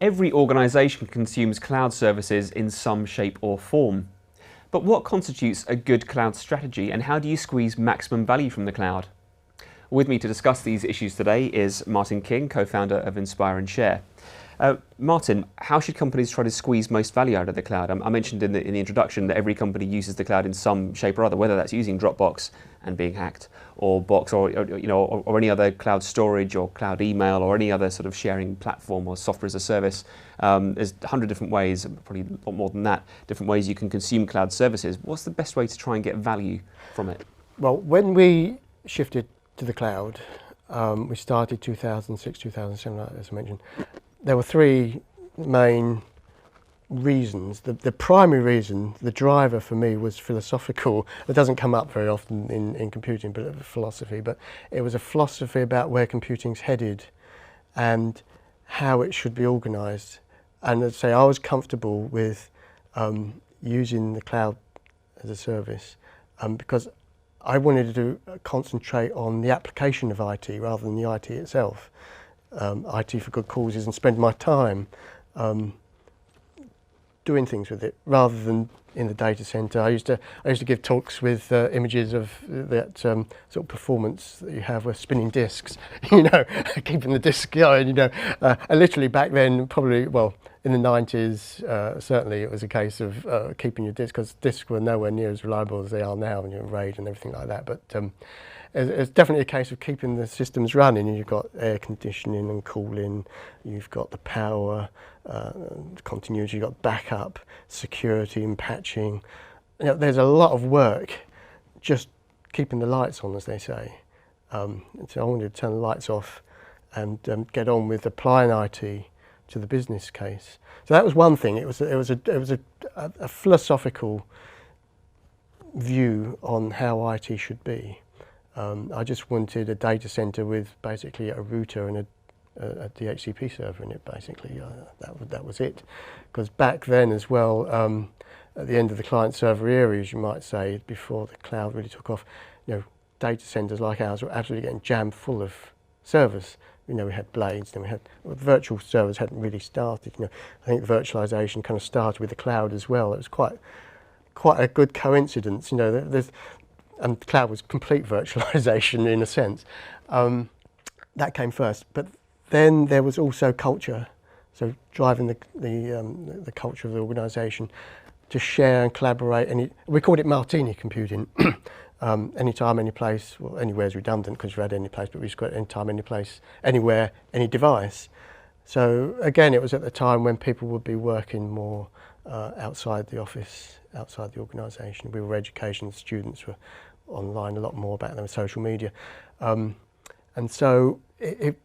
Every organisation consumes cloud services in some shape or form. But what constitutes a good cloud strategy, and how do you squeeze maximum value from the cloud? With me to discuss these issues today is Martin King, co-founder of Inspire and Share. Martin, how should companies try to squeeze most value out of the cloud? I mentioned in the introduction that every company uses the cloud in some shape or other, whether that's using Dropbox and being hacked, or Box, or any other cloud storage, or cloud email, or any other sort of sharing platform or software as a service. There's 100 different ways, probably a lot more than that, different ways you can consume cloud services. What's the best way to try and get value from it? Well, when we shifted to the cloud, we started 2006, 2007, as I mentioned. There were three main reasons. The primary reason, the driver for me, was philosophical. It doesn't come up very often in computing, but philosophy. But it was a philosophy about where computing's headed and how it should be organised. And I'd say I was comfortable with using the cloud as a service because I wanted to concentrate on the application of IT rather than the IT itself. IT for good causes, and spend my time doing things with it rather than in the data center. I used to give talks with images of that sort of performance that you have with spinning discs, keeping the disc going, and literally back then, probably, well, in the 90s, certainly it was a case of keeping your discs, because discs were nowhere near as reliable as they are now, and RAID and everything like that. But it's definitely a case of keeping the systems running, and you've got air conditioning and cooling, you've got the power, continuity, you've got backup, security and patching. There's a lot of work just keeping the lights on, as they say. So I wanted to turn the lights off and get on with applying IT to the business case. So that was one thing. It was a philosophical view on how IT should be. I just wanted a data center with basically a router and a DHCP server in it, basically. That was it. Because back then as well, at the end of the client-server era, as you might say, before the cloud really took off, data centers like ours were absolutely getting jammed full of servers. We had blades, then we had virtual servers hadn't really started. I think virtualization kind of started with the cloud as well. It was quite a good coincidence. And the cloud was complete virtualization in a sense. That came first, but then there was also culture. So driving the culture of the organisation to share and collaborate. We called it martini computing. Anytime, any place. Well, anywhere is redundant because you've had any place, but we just got anytime, any place, anywhere, any device. So again, it was at the time when people would be working more outside the office, outside the organisation. We were education, students were online a lot more back then with social media. And so it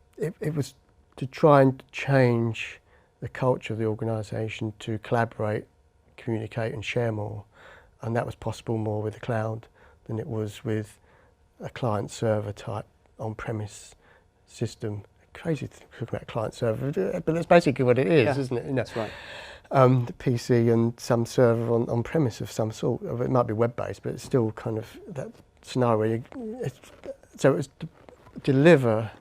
was to try and change the culture of the organisation to collaborate, communicate and share more. And that was possible more with the cloud than it was with a client-server type on-premise system. Crazy to talk about client-server, but that's basically what it is, isn't it? That's right. The PC and some server on-premise of some sort. It might be web-based, but it's still kind of that scenario where so it was to deliver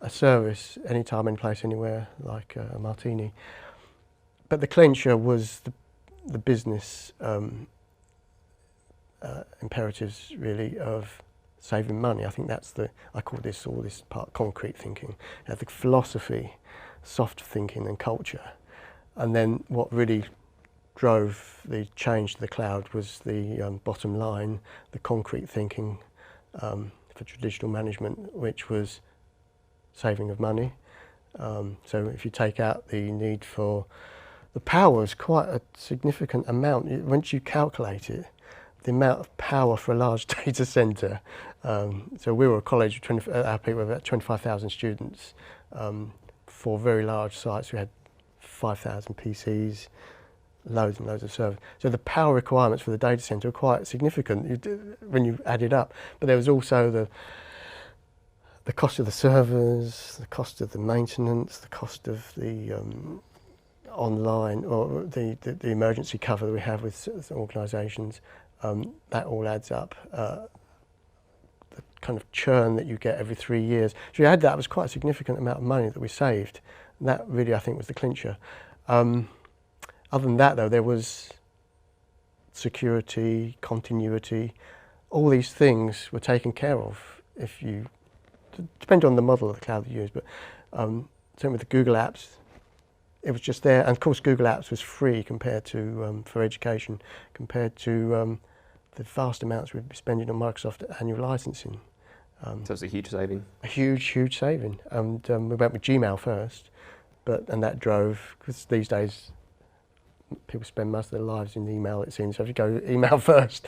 a service anytime, any place, anywhere, like a martini. But the clincher was the business imperatives, really, of saving money. I think that's I call all this part concrete thinking. The philosophy, soft thinking and culture. And then what really drove the change to the cloud was the bottom line, the concrete thinking for traditional management, which was saving of money. So if you take out the need for the power, is quite a significant amount. Once you calculate it, the amount of power for a large data center. So we were a college, our people were about 25,000 students. For very large sites, we had 5,000 PCs, loads and loads of servers. So the power requirements for the data center are quite significant when you add it up. But there was also the cost of the servers, the cost of the maintenance, the cost of the online, or the emergency cover that we have with organisations. That all adds up. The kind of churn that you get every 3 years. So you had that, it was quite a significant amount of money that we saved. And that really, I think, was the clincher. Other than that, though, there was security, continuity, all these things were taken care of if you, depending on the model of the cloud you use, but same with the Google Apps, it was just there. And of course, Google Apps was free compared to, for education, compared to the vast amounts we'd be spending on Microsoft annual licensing. So it's a huge saving. A huge, huge saving. And we went with Gmail first, and that drove, because these days people spend most of their lives in email, it seems. So if you go email first,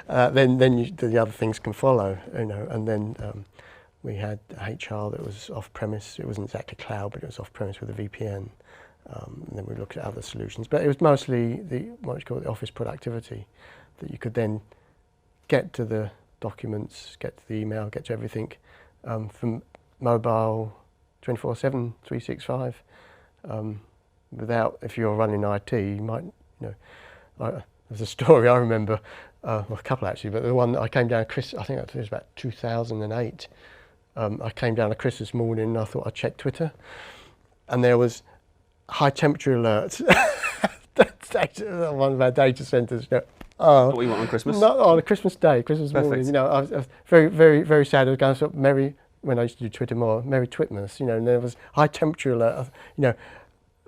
then the other things can follow, you know. And then we had HR that was off-premise. It wasn't exactly cloud, but it was off-premise with a VPN. And then we looked at other solutions. But it was mostly what you call the office productivity, that you could then get to the documents, get to the email, get to everything from mobile 24/7, 365. Without, if you're running IT, you might, you know, there's a story I remember, well, a couple actually, but the one that I came down, I think it was about 2008. I came down a Christmas morning and I thought I'd check Twitter, and there was high temperature alerts. One of our data centres. You know, what we want on Christmas? Not on a Christmas day, Christmas Perfect. morning. You know, I was very, very, very sad. I was going sort of when I used to do Twitter more, Merry Twitmas, you know, and there was high temperature alert. You know,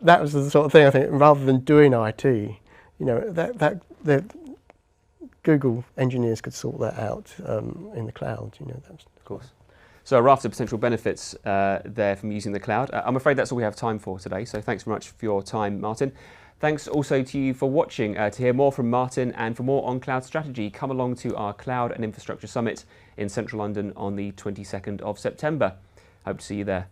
that was the sort of thing I think, rather than doing IT, you know, the Google engineers could sort that out in the cloud, you know. Of course. So a raft of potential benefits there from using the cloud. I'm afraid that's all we have time for today, so thanks very much for your time, Martin. Thanks also to you for watching. To hear more from Martin and for more on cloud strategy, come along to our Cloud and Infrastructure Summit in central London on the 22nd of September. Hope to see you there.